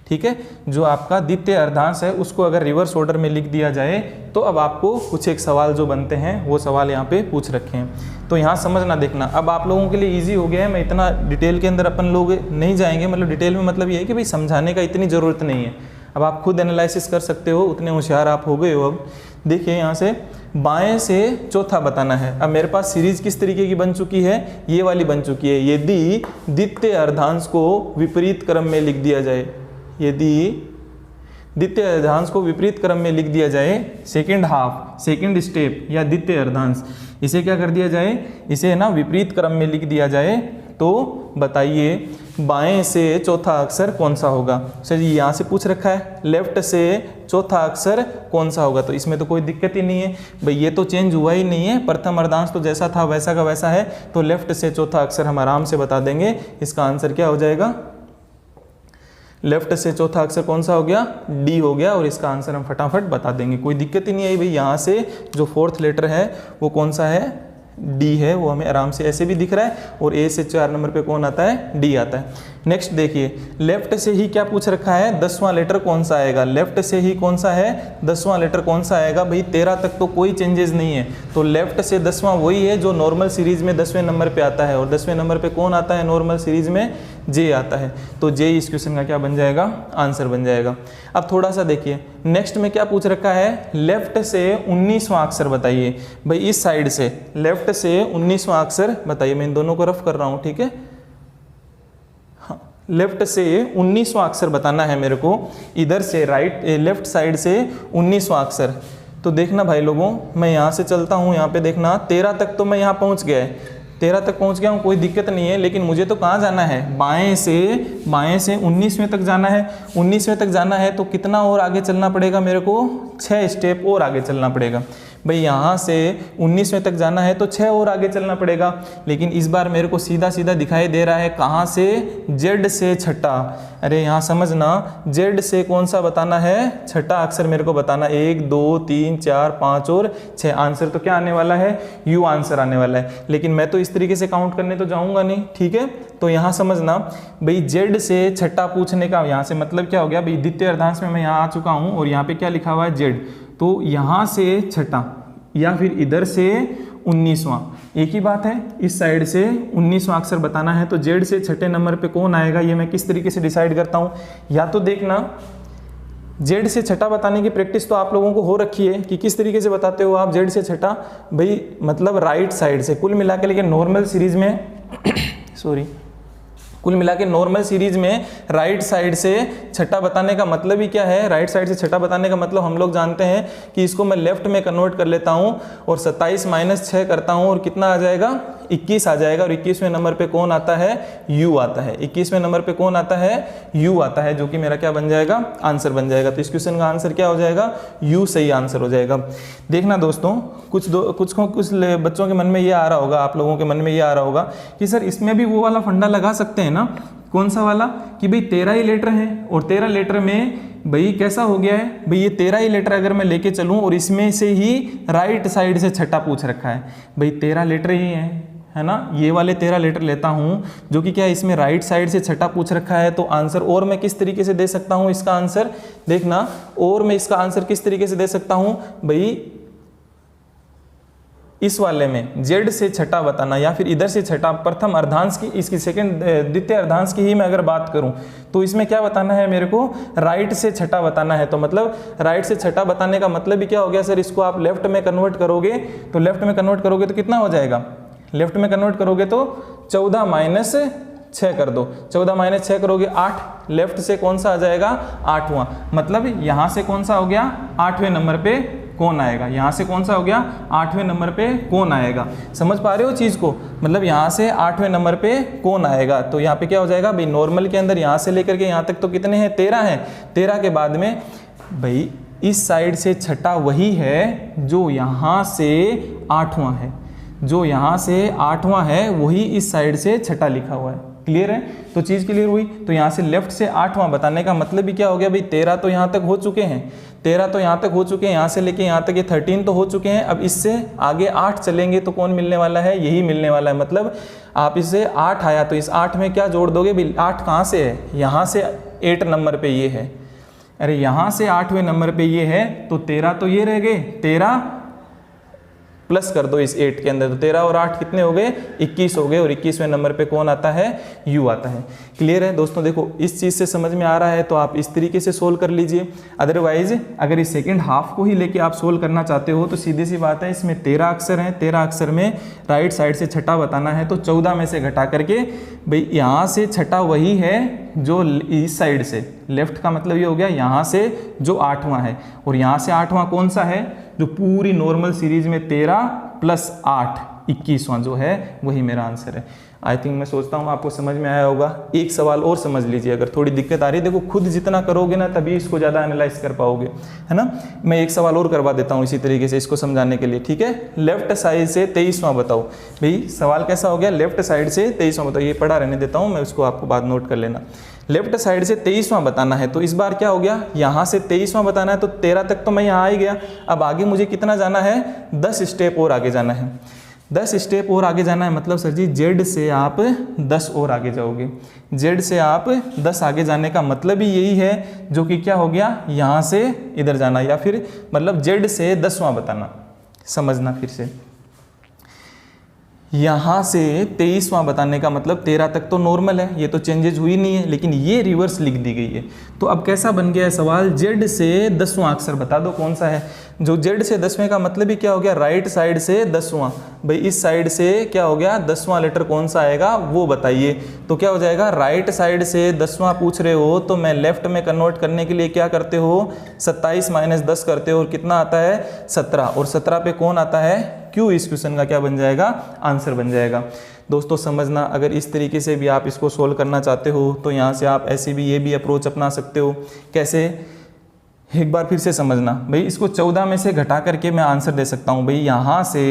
ठीक है, जो आपका द्वितीय अर्धांश है उसको अगर रिवर्स ऑर्डर में लिख दिया जाए तो अब आपको कुछ एक सवाल जो बनते हैं वो सवाल यहाँ पे पूछ रखे हैं। तो यहाँ समझना देखना, अब आप लोगों के लिए इजी हो गया है। मैं इतना डिटेल के अंदर अपन लोग नहीं जाएंगे, मतलब डिटेल में मतलब ये है कि भाई समझाने का इतनी ज़रूरत नहीं है, अब आप खुद एनालिसिस कर सकते हो, उतने होशियार आप हो गए हो। अब देखिए यहाँ से बाएं से चौथा बताना है। अब मेरे पास सीरीज किस तरीके की बन चुकी है, ये वाली बन चुकी है। यदि द्वितीय अर्धांश को विपरीत क्रम में लिख दिया जाए, यदि द्वितीय अर्धांश को विपरीत क्रम में लिख दिया जाए, सेकंड हाफ, सेकंड स्टेप या द्वितीय अर्धांश, इसे क्या कर दिया जाए, इसे ना विपरीत क्रम में लिख दिया जाए, तो बताइए बाएं से चौथा अक्षर कौन सा होगा। सर जी यहाँ से पूछ रखा है लेफ्ट से चौथा अक्षर कौन सा होगा, तो इसमें तो कोई दिक्कत ही नहीं है भाई, ये तो चेंज हुआ ही नहीं है, प्रथम अर्धांश तो जैसा था वैसा का वैसा है, तो लेफ्ट से चौथा अक्षर हम आराम से बता देंगे। इसका आंसर क्या हो जाएगा, लेफ्ट से चौथा अक्षर कौन सा हो गया, डी हो गया, और इसका आंसर हम फटाफट बता देंगे, कोई दिक्कत ही नहीं आई भाई। यहाँ से जो फोर्थ लेटर है वो कौन सा है, डी है, वो हमें आराम से ऐसे भी दिख रहा है, और ए से 4 नंबर पे कौन आता है, डी आता है। नेक्स्ट देखिए, लेफ्ट से ही क्या पूछ रखा है, 10वां लेटर कौन सा आएगा, लेफ्ट से ही कौन सा है, 10वां लेटर कौन सा आएगा। भाई 13 तक तो कोई चेंजेस नहीं है, तो लेफ्ट से 10वां वही है जो नॉर्मल सीरीज में 10वें नंबर पे आता है, और 10वें नंबर पे कौन आता है नॉर्मल सीरीज में, जे आता है, तो जे इस क्वेश्चन का क्या बन जाएगा, आंसर बन जाएगा। अब थोड़ा सा देखिए नेक्स्ट में क्या पूछ रखा है, लेफ्ट से 19वां अक्षर बताइए। भाई इस साइड से लेफ्ट से 19वां अक्षर बताइए, मैं इन दोनों को रफ कर रहा हूँ, ठीक है, हाँ, लेफ्ट से 19वां अक्षर बताना है मेरे को, इधर से राइट लेफ्ट साइड से 19वां अक्षर। तो देखना भाई लोगों, मैं यहाँ से चलता हूँ, यहाँ पे देखना 13 तक तो मैं यहाँ पहुँच गया है, 13 तक पहुंच गया हूँ, कोई दिक्कत नहीं है, लेकिन मुझे तो कहाँ जाना है, बाएं से 19वें तक जाना है। 19वें तक जाना है तो कितना और आगे चलना पड़ेगा मेरे को, 6 स्टेप और आगे चलना पड़ेगा। भाई यहाँ से 19वें तक जाना है तो 6 और आगे चलना पड़ेगा, लेकिन इस बार मेरे को सीधा सीधा दिखाई दे रहा है कहाँ से, जेड से छठा। अरे यहाँ समझना, जेड से कौन सा बताना है, छठा अक्षर मेरे को बताना, 1 2 3 4 5 और 6। आंसर तो क्या आने वाला है, यू आंसर आने वाला है, लेकिन मैं तो इस तरीके से काउंट करने तो जाऊँगा नहीं, ठीक है। तो यहाँ समझना भाई जेड से छठा पूछने का यहाँ से मतलब क्या हो गया भाई, द्वितीय अर्धांश में मैं यहाँ आ चुका हूँ और यहाँ पे क्या लिखा हुआ है जेड, तो यहाँ से छठा या फिर इधर से 19वां, एक ही बात है, इस साइड से 19वां अक्षर बताना है। तो जेड से छठे नंबर पे कौन आएगा ये मैं किस तरीके से डिसाइड करता हूँ, या तो देखना जेड से छठा बताने की प्रैक्टिस तो आप लोगों को हो रखी है कि किस तरीके से बताते हो आप जेड से छठा, भाई मतलब राइट साइड से कुल मिला के, लेकिन नॉर्मल सीरीज में सॉरी कुल मिला के नॉर्मल सीरीज में राइट साइड से छठा बताने का मतलब ही क्या है, राइट साइड से छठा बताने का मतलब हम लोग जानते हैं कि इसको मैं लेफ्ट में कन्वर्ट कर लेता हूं और 27 - 6 करता हूं और कितना आ जाएगा 21 आ जाएगा। और 21वें नंबर पे कौन आता है, u आता है। 21वें नंबर पे कौन आता है, u आता है, जो कि मेरा क्या बन जाएगा, आंसर बन जाएगा। तो इस क्वेश्चन का आंसर क्या हो जाएगा, u सही आंसर हो जाएगा। देखना दोस्तों कुछ बच्चों के मन में ये आ रहा होगा, आप लोगों के मन में ये आ रहा होगा कि सर इसमें भी वो वाला फंडा लगा सकते हैं ना, कौन सा वाला, कि भाई 13 ही लेटर हैं और 13 लेटर में भाई कैसा हो गया है, भाई ये 13 ही लेटर अगर मैं लेके चलूं और इसमें से ही राइट साइड से छठा पूछ रखा है, भाई 13 लेटर ही है ना, ये वाले 13 लेटर लेता हूं जो कि क्या इसमें राइट साइड से छठा पूछ रखा है, तो आंसर और मैं किस तरीके से दे सकता हूं इसका आंसर, देखना और मैं इसका आंसर किस तरीके से दे सकता हूं भाई, इस वाले में जेड से छठा बताना या फिर इधर से छठा, प्रथम अर्धांश की, इसकी द्वितीय अर्धांश की ही मैं अगर बात करूं तो इसमें क्या बताना है मेरे को, राइट से छठा बताना है। तो मतलब राइट से छठा बताने का मतलब भी क्या हो गया सर, इसको आप लेफ्ट में कन्वर्ट करोगे तो लेफ्ट में कन्वर्ट करोगे तो कितना हो जाएगा, लेफ्ट में कन्वर्ट करोगे तो 14 - 6 कर दो, 14 - 6 करोगे 8, लेफ्ट से कौन सा आ जाएगा 8वां, मतलब यहां से कौन सा हो गया 8वें नंबर पे कौन आएगा, यहां से कौन सा हो गया 8वें नंबर पे कौन आएगा, समझ पा रहे हो चीज को, मतलब यहां से 8वें नंबर पे कौन आएगा। तो यहाँ पे क्या हो जाएगा भाई, नॉर्मल के अंदर यहां से लेकर के यहां तक तो कितने हैं 13 हैं, 13 के बाद में भाई इस साइड से छठा वही है जो यहां से 8वां है, जो यहां से 8वां है वही इस साइड से छठा लिखा हुआ है। क्लियर है, तो चीज क्लियर हुई। तो यहाँ से लेफ्ट से 8वां बताने का मतलब भी क्या हो गया भाई, 13 तो यहाँ तक हो चुके हैं, 13 तो यहाँ तक हो चुके हैं, यहाँ से लेके यहाँ तक ये 13 तो हो चुके हैं। अब इससे आगे 8 चलेंगे तो कौन मिलने वाला है, यही मिलने वाला है। मतलब आप इससे 8 आया तो इस 8 में क्या जोड़ दोगे भाई, 8 कहाँ से है, यहाँ से 8 नंबर पे ये है, अरे यहाँ से 8वें नंबर पे ये है, तो 13 तो ये रह गए, 13 प्लस कर दो इस 8 के अंदर, तो 13 और 8 कितने हो गए 21 हो गए, और 21वें नंबर पे कौन आता है, u आता है। क्लियर है दोस्तों, देखो इस चीज़ से समझ में आ रहा है तो आप इस तरीके से सोल्व कर लीजिए। अदरवाइज अगर इस सेकंड हाफ को ही लेके आप सोल्व करना चाहते हो तो सीधी सी बात है, इसमें 13 अक्षर हैं, 13 अक्षर में राइट साइड से छठा बताना है, तो 14 में से घटा करके भाई यहाँ से छठा वही है जो इस साइड से, लेफ्ट का मतलब ये हो गया यहाँ से जो 8वां है, और यहाँ से 8वां कौन सा है, जो पूरी नॉर्मल सीरीज में 13 + 8 21वां जो है वही मेरा आंसर है। आई थिंक मैं सोचता हूँ आपको समझ में आया होगा। एक सवाल और समझ लीजिए, अगर थोड़ी दिक्कत आ रही है, देखो खुद जितना करोगे ना तभी इसको ज़्यादा एनालाइज कर पाओगे, है ना। मैं एक सवाल और करवा देता हूँ इसी तरीके से इसको समझाने के लिए, ठीक है। लेफ्ट साइड से 23वां बताओ, भाई सवाल कैसा हो गया, लेफ्ट साइड से 23वां बताओ, ये पढ़ा रहने देता हूँ मैं, उसको आपको बाद नोट कर लेना। लेफ्ट साइड से 23वां बताना है, तो इस बार क्या हो गया, यहाँ से 23वां बताना है, तो 13 तक तो मैं यहाँ आ ही गया। अब आगे मुझे कितना जाना है, 10 स्टेप और आगे जाना है, 10 स्टेप और आगे जाना है। मतलब सर जी जेड से आप 10 और आगे जाओगे, जेड से आप 10 आगे जाने का मतलब ही यही है, जो कि क्या हो गया, यहाँ से इधर जाना, या फिर मतलब जेड से 10वां बताना। समझना फिर से, यहाँ से 23वां बताने का मतलब 13 तक तो नॉर्मल है, ये तो चेंजेज हुई नहीं है, लेकिन ये रिवर्स लिख दी गई है। तो अब कैसा बन गया है सवाल, जेड से 10वां अक्षर बता दो कौन सा है। जो जेड से 10वें का मतलब ही क्या हो गया, राइट साइड से 10वां, भाई इस साइड से क्या हो गया 10वां लेटर कौन सा आएगा वो बताइए। तो क्या हो जाएगा, राइट साइड से 10वां पूछ रहे हो तो मैं लेफ्ट में कन्वर्ट करने के लिए क्या करते हो, 27 - 10 करते हो, और कितना आता है 17, और 17 पे कौन आता है, क्यों। इस क्वेश्चन का क्या बन जाएगा, आंसर बन जाएगा। दोस्तों समझना, अगर इस तरीके से भी आप इसको सोल्व करना चाहते हो तो यहाँ से आप ऐसे भी ये भी अप्रोच अपना सकते हो। कैसे, एक बार फिर से समझना, भाई इसको 14 में से घटा करके मैं आंसर दे सकता हूँ। भाई यहाँ से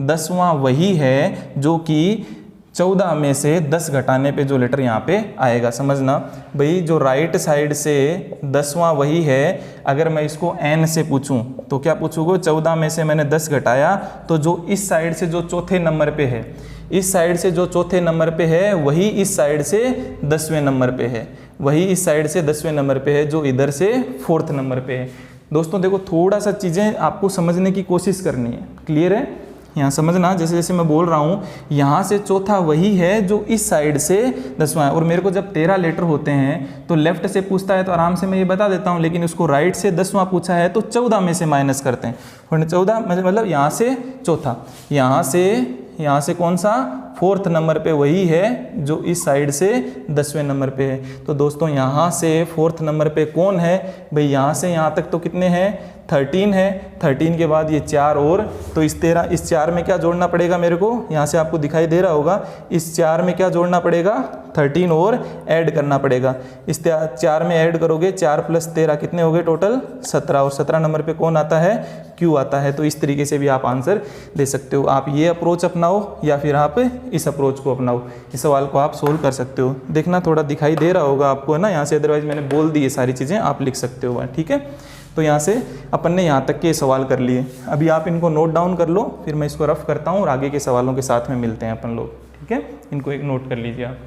10वां वही है जो कि 14 में से 10 घटाने पे जो लेटर यहाँ पे आएगा। समझना भाई, जो राइट साइड से 10वां वही है, अगर मैं इसको n से पूछूं तो क्या पूछूंगा, 14 में से मैंने 10 घटाया, तो जो इस साइड से जो चौथे नंबर पे है, इस साइड से जो चौथे नंबर पे है वही इस साइड से 10वें नंबर पे है, वही इस साइड से 10वें नंबर पे है जो इधर से 4th नंबर पे है। दोस्तों देखो थोड़ा सा चीज़ें आपको समझने की कोशिश करनी है, क्लियर है? यहाँ समझना, जैसे जैसे मैं बोल रहा हूँ, यहाँ से चौथा वही है जो इस साइड से 10वां है। और मेरे को जब 13 लेटर होते हैं तो लेफ्ट से पूछता है तो आराम से मैं ये बता देता हूँ, लेकिन उसको राइट से 10वां पूछा है तो 14 में से माइनस करते हैं। 14 मतलब यहाँ से चौथा, यहाँ से कौन सा 4th नंबर पे वही है जो इस साइड से 10वें नंबर पे है। तो दोस्तों यहाँ से 4th नंबर पे कौन है भाई? यहाँ से यहाँ तक तो कितने हैं? 13 है। 13 के बाद ये 4 और, तो इस 4 में क्या जोड़ना पड़ेगा मेरे को? यहाँ से आपको दिखाई दे रहा होगा, इस 4 में क्या जोड़ना पड़ेगा? 13 और ऐड करना पड़ेगा। इस 4 में ऐड करोगे 4 + 13 कितने हो गए टोटल? 17। और 17 नंबर पे कौन आता है? Q आता है। तो इस तरीके से भी आप आंसर दे सकते हो। आप ये अप्रोच अपनाओ या फिर आप इस अप्रोच को अपनाओ, इस सवाल को आप सोल्व कर सकते हो। देखना थोड़ा दिखाई दे रहा होगा आपको, है ना, यहाँ से, अदरवाइज मैंने बोल दी ये सारी चीज़ें, आप लिख सकते हो, ठीक है। तो यहाँ से अपन ने यहाँ तक के सवाल कर लिए। अभी आप इनको नोट डाउन कर लो, फिर मैं इसको रफ करता हूँ और आगे के सवालों के साथ में मिलते हैं अपन लोग, ठीक है। इनको एक नोट कर लीजिए आप।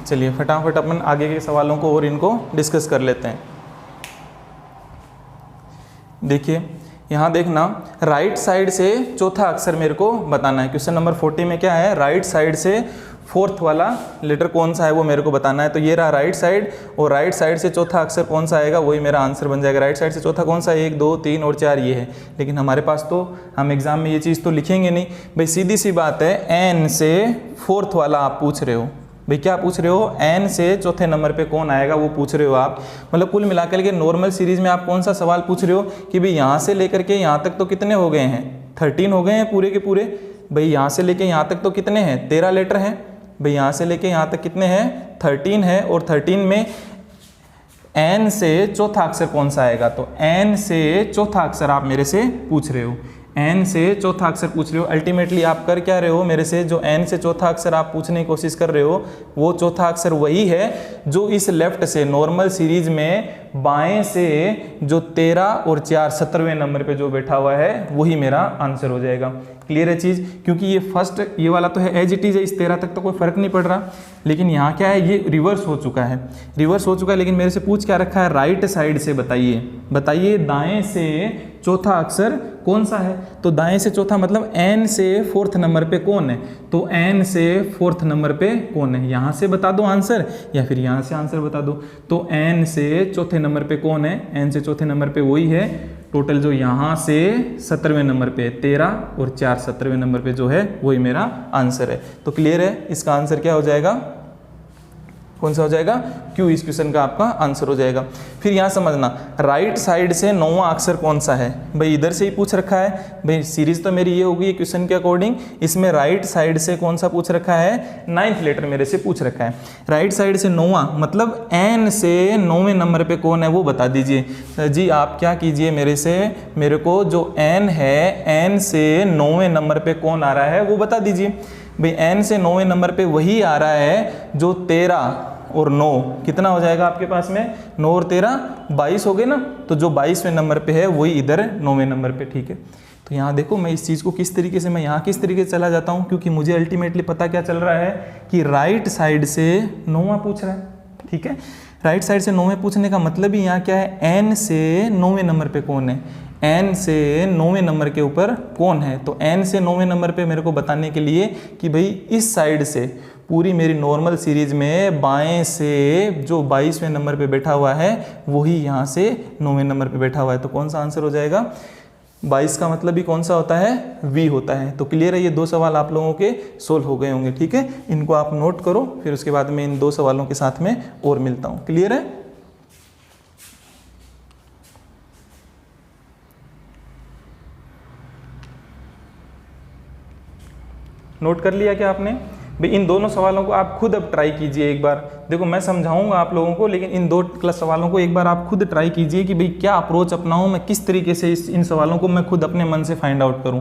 चलिए फटाफट अपन आगे के सवालों को और इनको डिस्कस कर लेते हैं। देखिए यहाँ देखना, राइट साइड से चौथा अक्षर मेरे को बताना है। क्वेश्चन नंबर 40 में क्या है? राइट साइड से 4th वाला लेटर कौन सा है वो मेरे को बताना है। तो ये रहा राइट साइड, और राइट साइड से चौथा अक्षर कौन सा आएगा वही मेरा आंसर बन जाएगा। राइट साइड से चौथा कौन सा है? 1 2 3 और 4 ये है। लेकिन हमारे पास तो, हम एग्जाम में ये चीज़ तो लिखेंगे नहीं भाई। सीधी सी बात है, N से 4th वाला आप पूछ रहे हो भाई। क्या पूछ रहे हो? N से चौथे नंबर पे कौन आएगा वो पूछ रहे हो आप। मतलब कुल मिलाकर के नॉर्मल सीरीज में आप कौन सा सवाल पूछ रहे हो कि भाई यहाँ से लेकर के यहाँ तक तो कितने हो गए हैं? 13 हो गए हैं पूरे के पूरे। भाई यहाँ से लेके यहाँ तक तो कितने हैं? 13 लेटर हैं। भाई यहाँ से लेके यहाँ तक कितने हैं? 13 है। और 13 में N से चौथा अक्षर कौन सा आएगा? तो N से चौथा अक्षर आप मेरे से पूछ रहे हो, N से चौथा अक्षर पूछ रहे हो। अल्टीमेटली आप कर क्या रहे हो मेरे से? जो N से चौथा अक्षर आप पूछने की कोशिश कर रहे हो वो चौथा अक्षर वही है जो इस लेफ्ट से नॉर्मल सीरीज में बाएं से जो 13 और 4 17वें नंबर पे जो बैठा हुआ है वही मेरा आंसर हो जाएगा। क्लियर है चीज़? क्योंकि ये फर्स्ट ये वाला तो है एज इट इज़ है, इस 13 तक तो कोई फर्क नहीं पड़ रहा। लेकिन यहाँ क्या है? ये रिवर्स हो चुका है, रिवर्स हो चुका है। लेकिन मेरे से पूछ क्या रखा है? राइट साइड से बताइए, बताइए दाएं से चौथा अक्षर कौन सा है? तो दाएं से चौथा मतलब N से 4th नंबर पे कौन है? तो N से 4th नंबर पे कौन है? यहाँ से बता दो आंसर या फिर यहाँ से आंसर बता दो। तो N से चौथे नंबर पे कौन है? N से चौथे नंबर पे वही है टोटल जो यहाँ से 17वें नंबर पे 13 और 4 17वें नंबर पे जो है वही मेरा आंसर है। तो क्लियर है? इसका आंसर क्या हो जाएगा? कौन सा हो जाएगा? Q इस क्वेश्चन का आपका आंसर हो जाएगा। फिर यहाँ समझना, राइट साइड से 9वां अक्षर कौन सा है? भाई इधर से ही पूछ रखा है। भाई सीरीज तो मेरी ये होगी क्वेश्चन के अकॉर्डिंग, इसमें राइट साइड से कौन सा पूछ रखा है? 9th लेटर मेरे से पूछ रखा है। राइट साइड से 9वां मतलब N से 9वें नंबर पे कौन है वो बता दीजिए। जी आप क्या कीजिए मेरे से, मेरे को जो N है N से 9वें नंबर पे कौन आ रहा है वो बता दीजिए। भाई N से 9वें नंबर पे वही आ रहा है जो 13 और 9 कितना हो जाएगा आपके पास में? 9 और 13 22 हो गए ना। तो जो 22वें नंबर पे है वही इधर 9वें नंबर पे, ठीक है। तो यहाँ देखो मैं इस चीज़ को किस तरीके से, मैं यहाँ किस तरीके से चला जाता हूँ, क्योंकि मुझे अल्टीमेटली पता क्या चल रहा है कि राइट साइड से 9वां पूछ रहा है, ठीक है। राइट साइड से 9वें पूछने का मतलब ही यहाँ क्या है? N से 9वें नंबर पे कौन है? N से 9वें नंबर के ऊपर कौन है? तो N से 9वें नंबर पे मेरे को बताने के लिए कि भाई इस साइड से पूरी मेरी नॉर्मल सीरीज में बाएं से जो 22वें नंबर पे बैठा हुआ है वही यहाँ से 9वें नंबर पे बैठा हुआ है। तो कौन सा आंसर हो जाएगा? 22 का मतलब भी कौन सा होता है? V होता है। तो क्लियर है? ये 2 सवाल आप लोगों के सोल्व हो गए होंगे, ठीक है। इनको आप नोट करो, फिर उसके बाद में इन 2 सवालों के साथ में और मिलता हूँ। क्लियर है? नोट कर लिया क्या आपने? भाई इन दोनों सवालों को आप खुद अब ट्राई कीजिए एक बार। देखो मैं समझाऊंगा आप लोगों को, लेकिन इन 2 सवालों को एक बार आप खुद ट्राई कीजिए कि भाई क्या अप्रोच अपनाऊं मैं, किस तरीके से इन सवालों को मैं खुद अपने मन से फाइंड आउट करूं।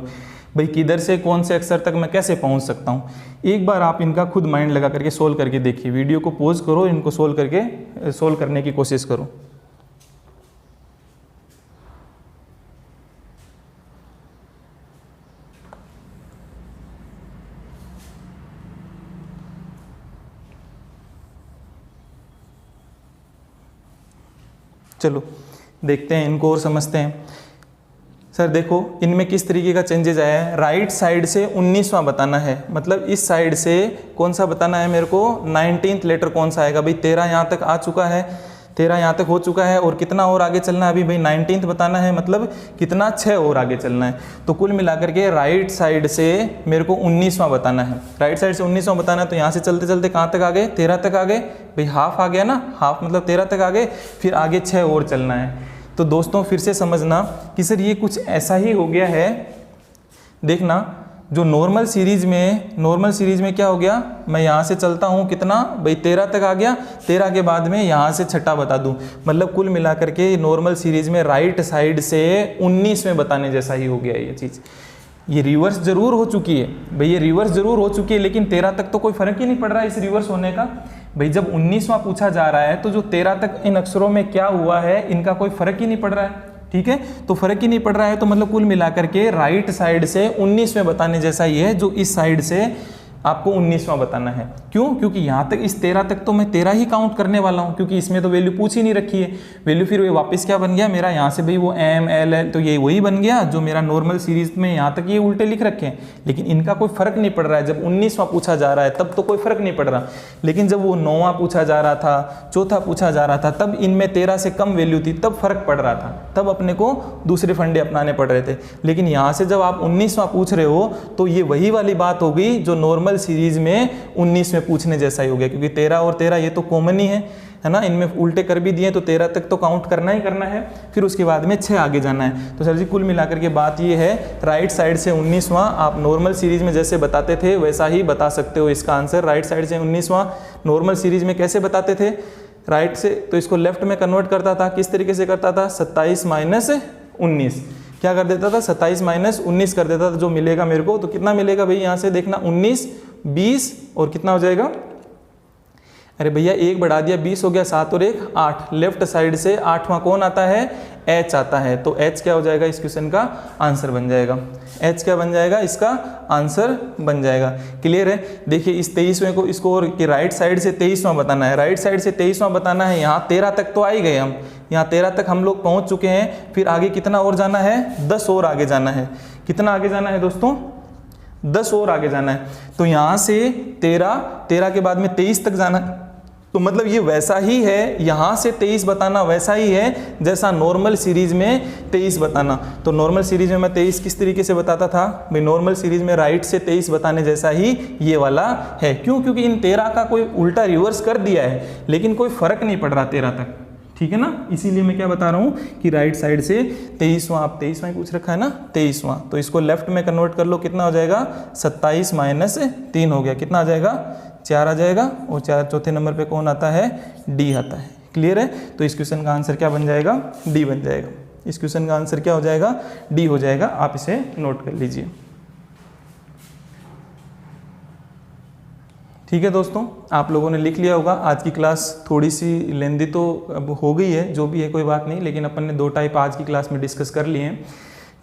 भाई किधर से कौन से अक्षर तक मैं कैसे पहुंच सकता हूं। एक बार आप इनका खुद माइंड लगा करके सोल्व करके देखिए, वीडियो को पॉज करो, इनको सोल्व करने की कोशिश करो। चलो देखते हैं इनको और समझते हैं। सर देखो इनमें किस तरीके का चेंजेज आया है। राइट साइड से 19वां बताना है, मतलब इस साइड से कौन सा बताना है मेरे को, 19th लेटर कौन सा आएगा। भाई 13 यहाँ तक आ चुका है, 13 यहाँ तक हो चुका है, और कितना और आगे चलना है अभी भाई 19th बताना है, मतलब कितना 6 और आगे चलना है। तो कुल मिलाकर के राइट साइड से मेरे को 19वां बताना है। राइट साइड से 19वां बताना है, तो यहाँ से चलते चलते कहाँ तक आ गए, 13 तक आ गए। भाई हाफ आ गया ना, हाफ मतलब 13 तक आ गए, फिर आगे 6 और चलना है। तो दोस्तों फिर से समझना कि सर ये कुछ ऐसा ही हो गया है। देखना जो नॉर्मल सीरीज में क्या हो गया, मैं यहाँ से चलता हूँ कितना भाई 13 तक आ गया, 13 के बाद में यहाँ से छठा बता दूँ, मतलब कुल मिलाकर के नॉर्मल सीरीज में राइट साइड से 19 में बताने जैसा ही हो गया ये चीज़। ये रिवर्स जरूर हो चुकी है भाई, ये रिवर्स जरूर हो चुकी है, लेकिन 13 तक तो कोई फर्क ही नहीं पड़ रहा है इस रिवर्स होने का। भाई जब 19वां पूछा जा रहा है तो जो 13 तक इन अक्षरों में क्या हुआ है इनका कोई फर्क ही नहीं पड़ रहा है, ठीक है। तो फर्क ही नहीं पड़ रहा है, तो मतलब कुल मिलाकर के राइट साइड से 19 में बताने जैसा ही है, जो इस साइड से आपको 19वां बताना है। क्यों? क्योंकि यहाँ तक इस 13 तक तो मैं 13 ही काउंट करने वाला हूँ, क्योंकि इसमें तो वैल्यू पूछ ही नहीं रखी है। वैल्यू फिर वापस क्या बन गया मेरा, यहाँ से भाई वो M L L, तो ये वही बन गया जो मेरा नॉर्मल सीरीज में यहाँ तक ये उल्टे लिख रखे हैं, लेकिन इनका कोई फर्क नहीं पड़ रहा है। जब 19वां पूछा जा रहा है तब तो कोई फर्क नहीं पड़ रहा, लेकिन जब वो 9वां पूछा जा रहा था, चौथा पूछा जा रहा था, तब इनमें 13 से कम वैल्यू थी, तब फर्क पड़ रहा था, तब अपने को दूसरे फंडे अपनाने पड़ रहे थे। लेकिन यहाँ से जब आप 19वां पूछ रहे हो तो ये वही वाली बात हो गई जो नॉर्मल सीरीज में 19 में पूछने जैसा ही हो गया, क्योंकि 13 और 13 ये तो कॉमन ही है ना, इनमें उल्टे कर भी दिए तो 13 तक तो काउंट करना ही करना है, फिर उसके बाद में 6 आगे जाना है। तो सर जी कुल मिलाकर के बात ये है, राइट साइड से 19वां आप नॉर्मल सीरीज में जैसे बताते थे वैसा ही बता सकते हो इसका आंसर। राइट साइड से 19वां नॉर्मल सीरीज में कैसे बताते थे, राइट से तो इसको लेफ्ट में कन्वर्ट करता था, किस तरीके से करता था, 27 माइनस 19 क्या कर देता था, 27 माइनस 19 कर देता था, जो मिलेगा मेरे को। तो कितना मिलेगा भाई, यहाँ से देखना 19 20 और कितना हो जाएगा, अरे भैया 1 बढ़ा दिया 20 हो गया, 7 और 1 8। लेफ्ट साइड से 8वां कौन आता है, H आता है, तो H क्या हो जाएगा, इस क्वेश्चन का आंसर बन जाएगा। H क्या बन जाएगा, इसका आंसर बन जाएगा। क्लियर है। देखिए इस 23वें को इसको और कि राइट साइड से 23वां बताना है, राइट साइड से 23वां बताना है। यहाँ 13 तक तो आ ही गए हम, यहाँ 13 तक हम लोग पहुँच चुके हैं, फिर आगे कितना और जाना है, 10 और आगे जाना है। कितना आगे जाना है दोस्तों, 10 और आगे जाना है। तो यहाँ से 13 के बाद में 23 तक जाना है, तो मतलब ये वैसा ही है, यहाँ से 23 बताना वैसा ही है जैसा नॉर्मल सीरीज में 23 बताना। तो नॉर्मल सीरीज में मैं 23 किस तरीके से बताता था भाई, नॉर्मल सीरीज में राइट से 23 बताने जैसा ही ये वाला है। क्यों? क्योंकि इन 13 का कोई उल्टा रिवर्स कर दिया है, लेकिन कोई फर्क नहीं पड़ रहा 13 तक, ठीक है ना। इसीलिए मैं क्या बता रहा हूँ कि राइट साइड से 23वां, आप 23वां पूछ रखा है ना, 23वां, तो इसको लेफ्ट में कन्वर्ट कर लो, कितना हो जाएगा, 27 माइनस 3 हो गया, कितना आ जाएगा, 4 आ जाएगा। और 4 चौथे नंबर पे कौन आता है, D आता है। क्लियर है। तो इस क्वेश्चन का आंसर क्या बन जाएगा, D बन जाएगा। इस क्वेश्चन का आंसर क्या हो जाएगा, D हो जाएगा। आप इसे नोट कर लीजिए। ठीक है दोस्तों, आप लोगों ने लिख लिया होगा। आज की क्लास थोड़ी सी लेंदी तो अब हो गई है, जो भी है कोई बात नहीं, लेकिन अपन ने 2 टाइप आज की क्लास में डिस्कस कर लिए हैं,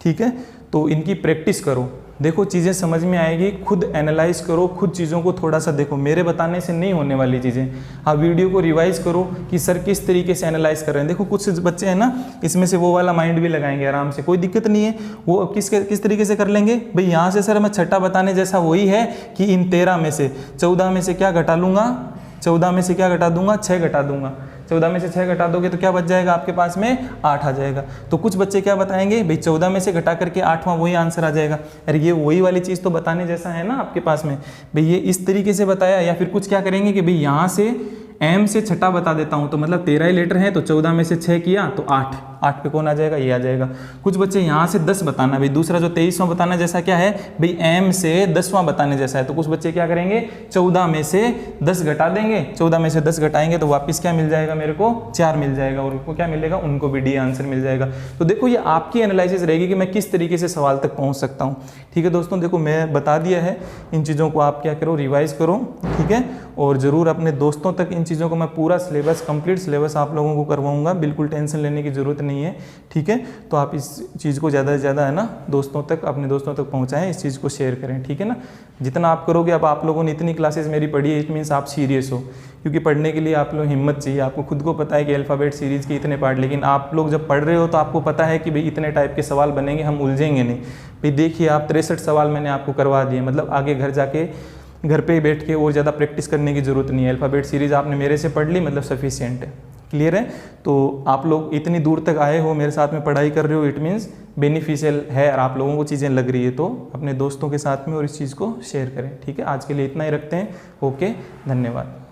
ठीक है। तो इनकी प्रैक्टिस करो, देखो चीज़ें समझ में आएगी, खुद एनालाइज करो, खुद चीज़ों को थोड़ा सा देखो, मेरे बताने से नहीं होने वाली चीज़ें। आप वीडियो को रिवाइज करो कि सर किस तरीके से एनालाइज कर रहे हैं। देखो कुछ बच्चे हैं ना, इसमें से वो वाला माइंड भी लगाएंगे आराम से, कोई दिक्कत नहीं है। वो किस तरीके से कर लेंगे भाई, यहाँ से सर मैं छठा बताने जैसा वही है कि इन 13 में से 14 में से क्या घटा लूँगा, 14 में से क्या घटा दूंगा, 6 घटा दूंगा। 14 में से 6 घटा दोगे तो क्या बच जाएगा आपके पास में, 8 आ जाएगा। तो कुछ बच्चे क्या बताएंगे भाई, 14 में से घटा करके 8वां वही आंसर आ जाएगा। अरे ये वही वाली चीज़ तो बताने जैसा है ना आपके पास में भाई, ये इस तरीके से बताया। या फिर कुछ क्या करेंगे कि भाई यहाँ से M से छठा बता देता हूँ, तो मतलब 13 ही लेटर हैं, तो 14 में से 6 किया तो 8 8 पे कौन आ जाएगा, ये आ जाएगा। कुछ बच्चे यहाँ से 10 बताना, भाई दूसरा जो 23वां बताना जैसा क्या है भाई, m से 10वां बताने जैसा है। तो कुछ बच्चे क्या करेंगे, 14 में से 10 घटा देंगे, 14 में से 10 घटाएंगे तो वापस क्या मिल जाएगा मेरे को, 4 मिल जाएगा। और उनको क्या मिलेगा, उनको भी डी आंसर मिल जाएगा। तो देखो ये आपकी एनालिसिस रहेगी कि मैं किस तरीके से सवाल तक पहुँच सकता हूँ। ठीक है दोस्तों, देखो मैं बता दिया है, इन चीज़ों को आप क्या करो, रिवाइज करो। ठीक है, और ज़रूर अपने दोस्तों तक इन चीज़ों को मैं पूरा सिलेबस, कंप्लीट सिलेबस आप लोगों को करवाऊंगा, बिल्कुल टेंशन लेने की ज़रूरत नहीं है। ठीक है, तो आप इस चीज़ को ज़्यादा से ज़्यादा है ना दोस्तों तक, अपने दोस्तों तक पहुंचाएं, इस चीज़ को शेयर करें। ठीक है ना, जितना आप करोगे, अब आप लोगों ने इतनी क्लासेस मेरी पढ़ी है, इट मीन्स आप सीरियस हो, क्योंकि पढ़ने के लिए आप लोग हिम्मत चाहिए। आपको खुद को पता है कि अल्फ़ाबेट सीरीज़ के इतने पार्ट, लेकिन आप लोग जब पढ़ रहे हो तो आपको पता है कि भाई इतने टाइप के सवाल बनेंगे, हम उलझेंगे नहीं। भाई देखिए आप 63 सवाल मैंने आपको करवा दिए, मतलब आगे घर जाके घर पे ही बैठ के और ज़्यादा प्रैक्टिस करने की ज़रूरत नहीं है। अल्फ़ाबेट सीरीज़ आपने मेरे से पढ़ ली, मतलब सफिशिएंट है। क्लियर है, तो आप लोग इतनी दूर तक आए हो, मेरे साथ में पढ़ाई कर रहे हो, इट मीन्स बेनिफिशियल है और आप लोगों को चीज़ें लग रही है, तो अपने दोस्तों के साथ में और इस चीज़ को शेयर करें। ठीक है, आज के लिए इतना ही रखते हैं। ओके, धन्यवाद।